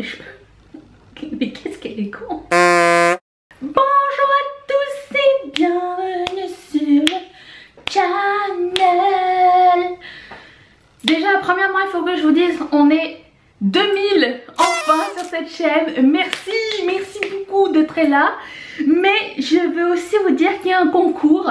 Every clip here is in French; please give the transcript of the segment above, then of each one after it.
mais je peux... Mais qu'est-ce qu'elle est con. Bonjour à tous et bienvenue sur le channel. Déjà, premièrement, il faut que je vous dise, on est 2000 enfin sur cette chaîne. Merci beaucoup d'être là. Mais je veux aussi vous dire qu'il y a un concours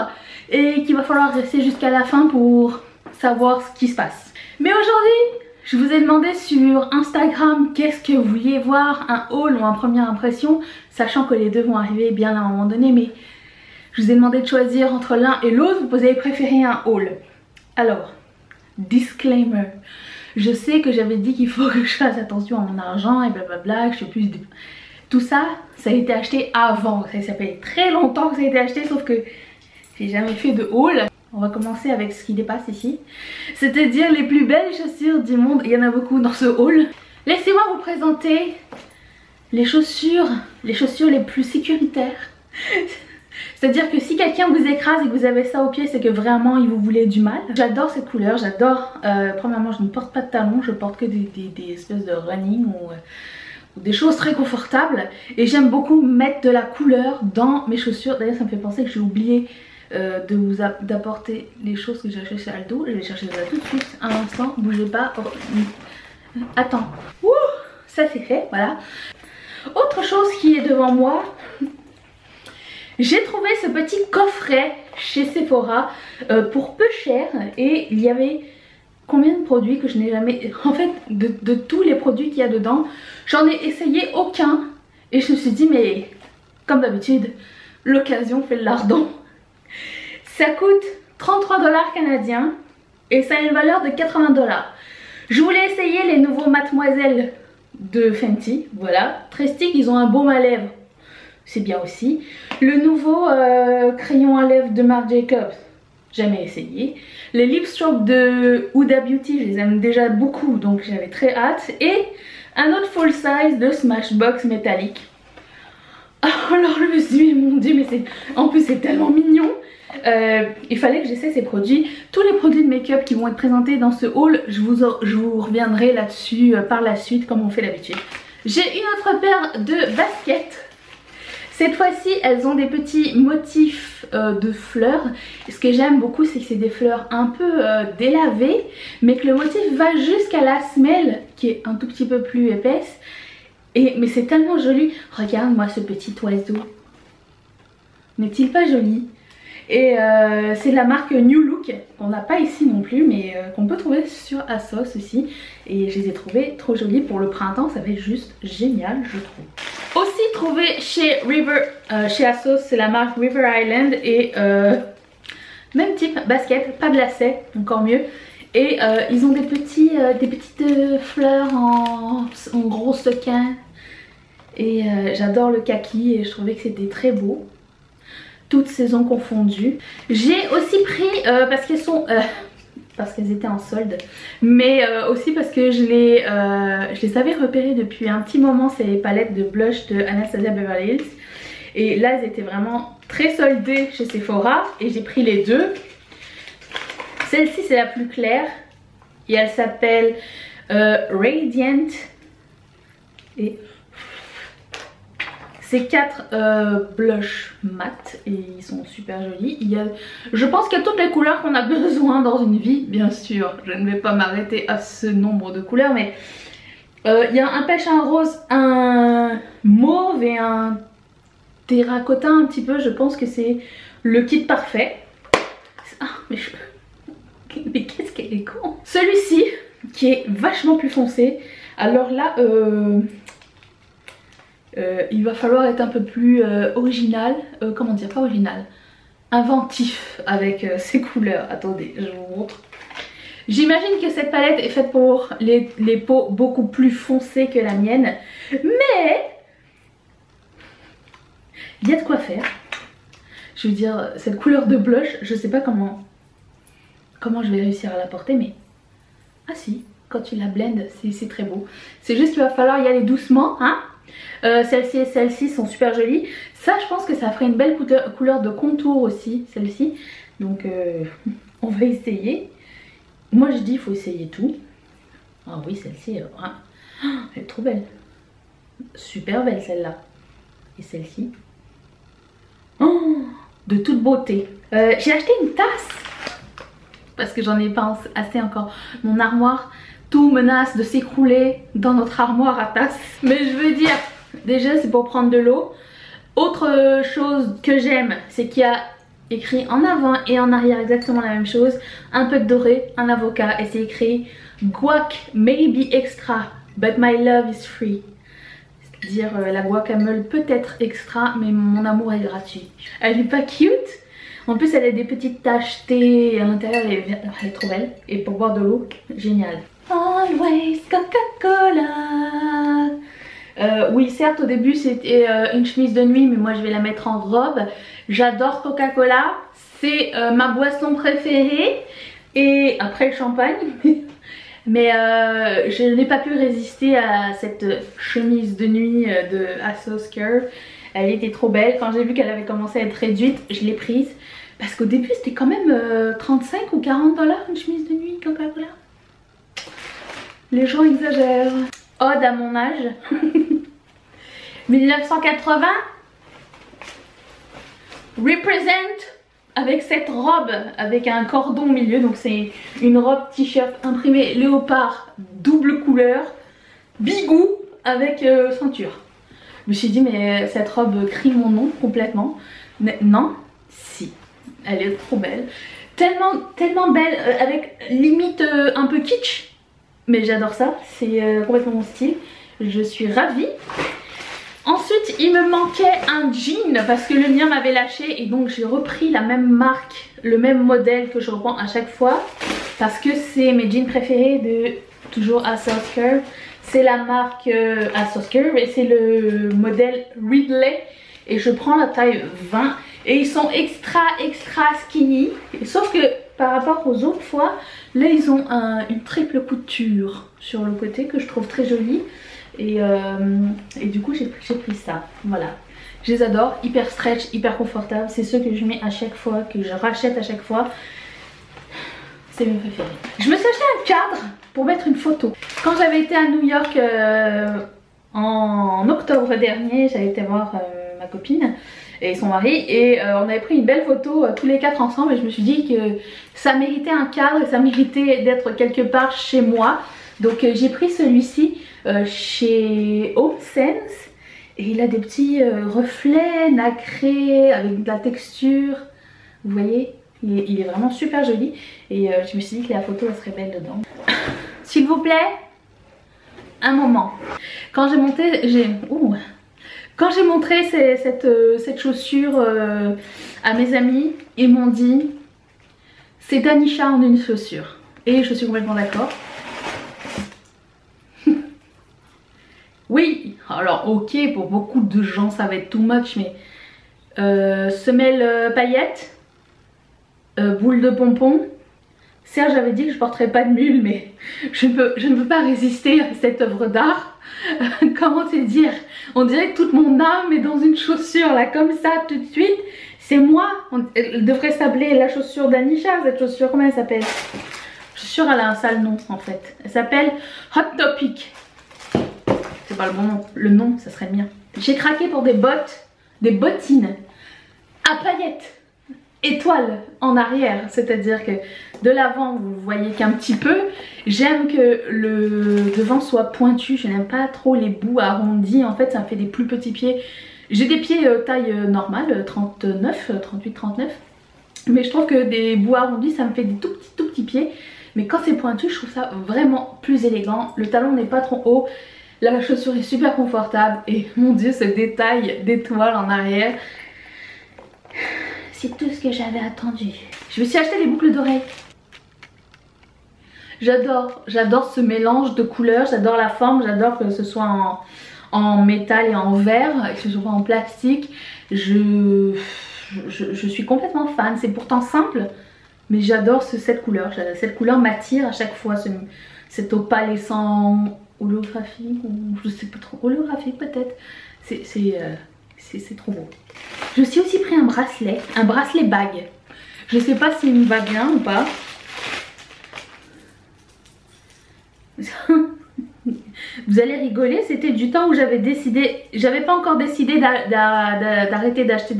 et qu'il va falloir rester jusqu'à la fin pour savoir ce qui se passe. Mais aujourd'hui, je vous ai demandé sur Instagram qu'est-ce que vous vouliez voir, un haul ou un première impression, sachant que les deux vont arriver bien à un moment donné, mais je vous ai demandé de choisir entre l'un et l'autre, vous avez préféré un haul. Alors, disclaimer, je sais que j'avais dit qu'il faut que je fasse attention à mon argent et blablabla, que je fais plus de... Tout ça, ça a été acheté avant, ça fait très longtemps que ça a été acheté, sauf que j'ai jamais fait de haul. On va commencer avec ce qui dépasse ici, c'est-à-dire les plus belles chaussures du monde. Il y en a beaucoup dans ce haul. Laissez-moi vous présenter les chaussures les plus sécuritaires. C'est-à-dire que si quelqu'un vous écrase et que vous avez ça au pied, c'est que vraiment il vous voulait du mal. J'adore cette couleur, j'adore. Premièrement, je ne porte pas de talons, je porte que des espèces de running ou des choses très confortables. Et j'aime beaucoup mettre de la couleur dans mes chaussures. D'ailleurs, ça me fait penser que j'ai oublié d'apporter les choses que j'ai achetées chez Aldo. Je vais chercher ça tout de suite. Un instant, bougez pas. Oh, attends. Ouh, ça c'est fait, voilà. Autre chose qui est devant moi, j'ai trouvé ce petit coffret chez Sephora pour peu cher. Et il y avait combien de produits que je n'ai jamais... En fait, de tous les produits qu'il y a dedans, j'en ai essayé aucun. Et je me suis dit, mais comme d'habitude, l'occasion fait le lardon. Ça coûte 33 $ canadiens et ça a une valeur de 80 $. Je voulais essayer les nouveaux Mademoiselle de Fenty, voilà. Très stick, ils ont un baume à lèvres, c'est bien aussi. Le nouveau crayon à lèvres de Marc Jacobs, jamais essayé. Les lip strokes de Huda Beauty, je les aime déjà beaucoup, donc j'avais très hâte. Et un autre full size de Smashbox métallique. Alors je me suis dit, mon dieu, mais c'est... En plus c'est tellement mignon. Il fallait que j'essaie ces produits. Tous les produits de make-up qui vont être présentés dans ce haul, je vous reviendrai là-dessus par la suite comme on fait d'habitude. J'ai une autre paire de baskets. Cette fois-ci elles ont des petits motifs de fleurs. Et ce que j'aime beaucoup, c'est que c'est des fleurs un peu délavées, mais que le motif va jusqu'à la semelle qui est un tout petit peu plus épaisse. Mais c'est tellement joli. Regarde-moi ce petit oiseau. N'est-il pas joli? Et c'est de la marque New Look, qu'on n'a pas ici non plus, mais qu'on peut trouver sur ASOS aussi. Et je les ai trouvées trop jolies pour le printemps, ça va être juste génial, je trouve. Aussi trouvé chez chez ASOS, c'est la marque River Island. Et même type basket, pas de lacets, encore mieux. Et ils ont des petites fleurs en gros sequins. Et j'adore le kaki et je trouvais que c'était très beau. Toutes saisons confondues. J'ai aussi pris parce qu'elles sont... parce qu'elles étaient en solde. Mais aussi parce que je les avais repérées depuis un petit moment. C'est les palettes de blush de Anastasia Beverly Hills. Et là elles étaient vraiment très soldées chez Sephora. Et j'ai pris les deux. Celle-ci c'est la plus claire. Et elle s'appelle Radiant. Et... c'est 4 blushs mat et ils sont super jolis. Je pense qu'il y a toutes les couleurs qu'on a besoin dans une vie, bien sûr. Je ne vais pas m'arrêter à ce nombre de couleurs, mais il y a un pêche, un rose, un mauve et un terracotta un petit peu. Je pense que c'est le kit parfait. Ah, mais je peux... Mais qu'est-ce qu'elle est con. Celui-ci, qui est vachement plus foncé. Alors là... il va falloir être un peu plus original, comment dire, pas original, inventif avec ces couleurs. Attendez, je vous montre. J'imagine que cette palette est faite pour les peaux beaucoup plus foncées que la mienne, mais il y a de quoi faire. Je veux dire, cette couleur de blush, je sais pas comment je vais réussir à la porter, mais ah si, quand tu la blendes, c'est très beau. C'est juste qu'il va falloir y aller doucement, hein. Celle-ci et celle-ci sont super jolies. Ça, je pense que ça ferait une belle couleur de contour aussi, celle-ci. Donc on va essayer. Moi je dis il faut essayer tout. Ah oui, celle-ci elle est trop belle. Super belle celle-là. Et celle-ci. Oh, de toute beauté. J'ai acheté une tasse. Parce que j'en ai pas assez encore. Mon armoire, tout menace de s'écrouler dans notre armoire à tasses. Mais je veux dire, déjà c'est pour prendre de l'eau. Autre chose que j'aime, c'est qu'il y a écrit en avant et en arrière exactement la même chose. Un peu de doré, un avocat et c'est écrit guac maybe extra but my love is free. C'est-à-dire la guacamole peut être extra mais mon amour est gratuit. Elle est pas cute? En plus elle a des petites taches thé et à l'intérieur elle est trop belle. Et pour boire de l'eau, génial. Always Coca-Cola. Oui certes au début c'était une chemise de nuit mais moi je vais la mettre en robe. J'adore Coca-Cola, c'est ma boisson préférée et après le champagne. Mais je n'ai pas pu résister à cette chemise de nuit de ASOS Curve. Elle était trop belle, quand j'ai vu qu'elle avait commencé à être réduite je l'ai prise. Parce qu'au début c'était quand même 35 ou 40 $ une chemise de nuit Coca-Cola. Les gens exagèrent. Ode à mon âge. 1980. Represent avec cette robe avec un cordon au milieu. Donc c'est une robe t-shirt imprimée léopard double couleur. Bigou avec ceinture. Je me suis dit mais cette robe crie mon nom complètement. Mais non, si. Elle est trop belle. Tellement belle avec limite un peu kitsch. Mais j'adore ça, c'est complètement mon style. Je suis ravie. Ensuite, il me manquait un jean parce que le mien m'avait lâché. Et donc j'ai repris la même marque, le même modèle que je reprends à chaque fois. Parce que c'est mes jeans préférés de toujours ASOS Curve. C'est la marque ASOS Curve et c'est le modèle Ridley. Et je prends la taille 20. Et ils sont extra skinny. Sauf que par rapport aux autres fois, là ils ont une triple couture sur le côté que je trouve très jolie. Et du coup j'ai pris ça. Voilà. Je les adore, hyper stretch, hyper confortable. C'est ceux que je mets à chaque fois, que je rachète à chaque fois. C'est mes préférés. Je me suis acheté un cadre pour mettre une photo. Quand j'avais été à New York en octobre dernier, j'avais été voir ma copine et son mari et on avait pris une belle photo tous les quatre ensemble et je me suis dit que ça méritait un cadre et ça méritait d'être quelque part chez moi. Donc j'ai pris celui-ci chez Home Sense et il a des petits reflets nacrés avec de la texture, vous voyez, il est vraiment super joli et je me suis dit que la photo elle serait belle dedans. S'il vous plaît, un moment. Quand j'ai monté, quand j'ai montré cette chaussure à mes amis, ils m'ont dit c'est Danisha en une chaussure. Et je suis complètement d'accord. Oui, alors ok, pour beaucoup de gens ça va être too much, mais semelle paillettes, boule de pompon. Certes j'avais dit que je porterais pas de mule, mais je ne peux pas résister à cette œuvre d'art. Comment te dire, on dirait que toute mon âme est dans une chaussure là comme ça tout de suite. C'est moi, elle devrait s'appeler la chaussure d'Anisha, cette chaussure, comment elle s'appelle? Chaussure elle a un sale nom en fait. Elle s'appelle Hot Topic. C'est pas le bon nom, le nom ça serait le mien. J'ai craqué pour des bottes, des bottines à paillettes. Étoile en arrière, c'est-à-dire que de l'avant vous voyez qu'un petit peu. J'aime que le devant soit pointu, je n'aime pas trop les bouts arrondis, en fait ça me fait des plus petits pieds. J'ai des pieds taille normale, 39, 38, 39, mais je trouve que des bouts arrondis ça me fait des tout petits pieds, mais quand c'est pointu je trouve ça vraiment plus élégant. Le talon n'est pas trop haut, là la chaussure est super confortable et mon dieu ce détail d'étoile en arrière. C'est tout ce que j'avais attendu. Je me suis acheté des boucles d'oreilles. J'adore ce mélange de couleurs, j'adore la forme, j'adore que ce soit en métal et en verre, que ce soit en plastique. Je suis complètement fan, c'est pourtant simple, mais j'adore cette couleur. Cette couleur m'attire à chaque fois, cet opalescent holographique, ou je sais pas trop, holographique peut-être. C'est trop beau. Je me suis aussi pris un bracelet bague. Je sais pas s'il me va bien ou pas. Vous allez rigoler, c'était du temps où j'avais pas encore décidé d'arrêter d'acheter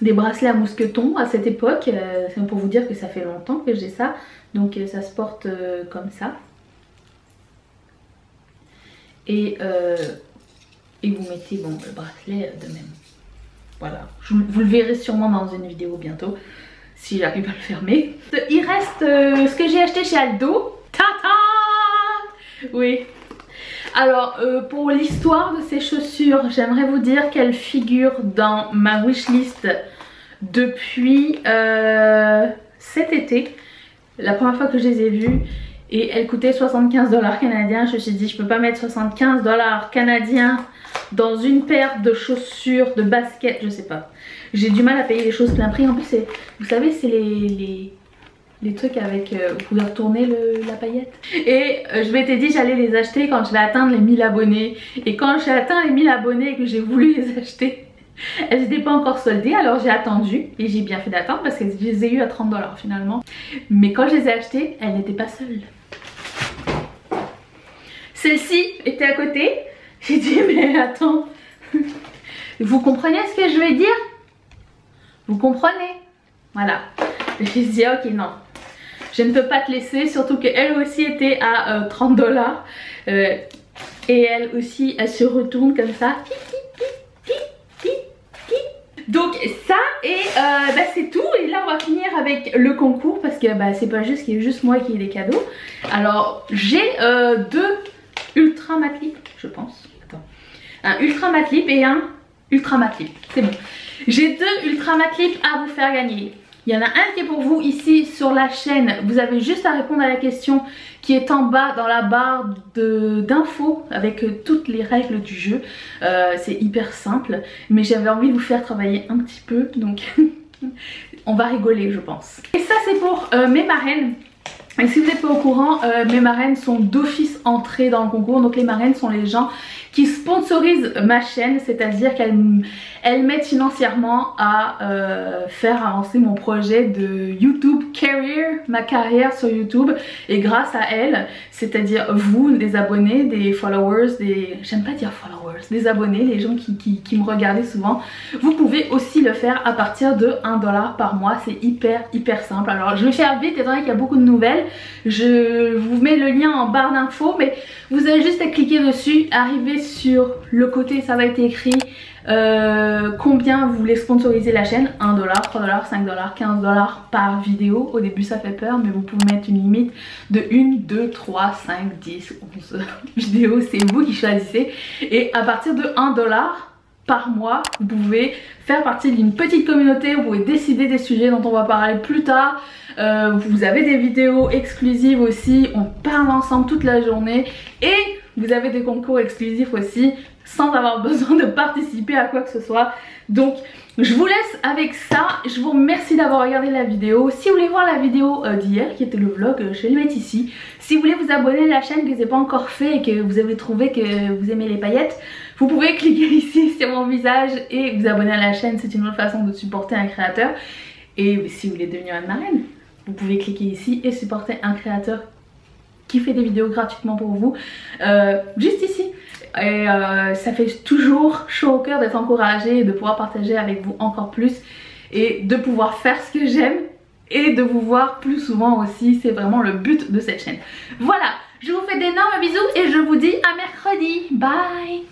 des bracelets à mousqueton à cette époque. C'est pour vous dire que ça fait longtemps que j'ai ça. Donc ça se porte comme ça. Et vous mettez bon, le bracelet de même. Voilà, vous le verrez sûrement dans une vidéo bientôt, si j'arrive à le fermer. Il reste ce que j'ai acheté chez Aldo. Tata! Oui. Alors, pour l'histoire de ces chaussures, j'aimerais vous dire qu'elles figurent dans ma wishlist depuis cet été. La première fois que je les ai vues. Et elles coûtaient 75 $ canadiens. Je me suis dit, je peux pas mettre 75 $ canadiens dans une paire de chaussures, de baskets, je sais pas. J'ai du mal à payer les choses plein prix. En plus, vous savez, c'est les trucs avec... vous pouvez retourner la paillette. Et je m'étais dit, j'allais les acheter quand je vais atteindre les 1000 abonnés. Et quand j'ai atteint les 1000 abonnés et que j'ai voulu les acheter, elles n'étaient pas encore soldées. Alors j'ai attendu. Et j'ai bien fait d'attendre parce que je les ai eues à 30 $ finalement. Mais quand je les ai achetées, elles n'étaient pas seules. Celle-ci était à côté. J'ai dit mais attends. Vous comprenez ce que je vais dire? Vous comprenez? Voilà. Et je me suis dit ok non. Je ne peux pas te laisser. Surtout qu'elle aussi était à 30 $. Et elle aussi elle se retourne comme ça. Donc ça et bah, c'est tout. Et là on va finir avec le concours. Parce que bah, c'est pas juste qu'il y ait juste moi qui ai des cadeaux. Alors j'ai deux ultra matte lip, je pense. Attends. Un ultra matte lip et un ultra matte lip. C'est bon. J'ai deux ultra matte lip à vous faire gagner. Il y en a un qui est pour vous ici sur la chaîne. Vous avez juste à répondre à la question qui est en bas dans la barre d'infos avec toutes les règles du jeu. C'est hyper simple. Mais j'avais envie de vous faire travailler un petit peu. Donc on va rigoler je pense. Et ça c'est pour mes marraines. Et si vous n'êtes pas au courant, mes marraines sont d'office entrées dans le concours. Donc les marraines sont les gens qui sponsorisent ma chaîne, c'est-à-dire qu'elles m'aident financièrement à faire avancer mon projet de YouTube Career, ma carrière sur YouTube. Et grâce à elles, c'est-à-dire vous, les abonnés, des followers, j'aime pas dire followers, des abonnés, les gens qui me regardent souvent, vous pouvez aussi le faire à partir de 1 $ par mois. C'est hyper simple. Alors je vais faire vite étant donné qu'il y a beaucoup de nouvelles. Je vous mets le lien en barre d'infos, mais vous avez juste à cliquer dessus, arriver sur le côté, ça va être écrit combien vous voulez sponsoriser la chaîne. 1 $, 3 $, 5 $, 15 $ par vidéo. Au début ça fait peur, mais vous pouvez mettre une limite de 1, 2, 3, 5, 10, 11 vidéos, c'est vous qui choisissez. Et à partir de 1 $ par mois, vous pouvez faire partie d'une petite communauté, vous pouvez décider des sujets dont on va parler plus tard. Vous avez des vidéos exclusives aussi, on parle ensemble toute la journée et vous avez des concours exclusifs aussi sans avoir besoin de participer à quoi que ce soit. Donc je vous laisse avec ça, je vous remercie d'avoir regardé la vidéo. Si vous voulez voir la vidéo d'hier qui était le vlog, je vais le mettre ici. Si vous voulez vous abonner à la chaîne que c'est pas encore fait et que vous avez trouvé que vous aimez les paillettes, vous pouvez cliquer ici sur mon visage et vous abonner à la chaîne, c'est une autre façon de supporter un créateur. Et si vous voulez devenir une marraine, vous pouvez cliquer ici et supporter un créateur qui fait des vidéos gratuitement pour vous, juste ici. Et ça fait toujours chaud au cœur d'être encouragée et de pouvoir partager avec vous encore plus et de pouvoir faire ce que j'aime et de vous voir plus souvent aussi. C'est vraiment le but de cette chaîne. Voilà, je vous fais d'énormes bisous et je vous dis à mercredi. Bye.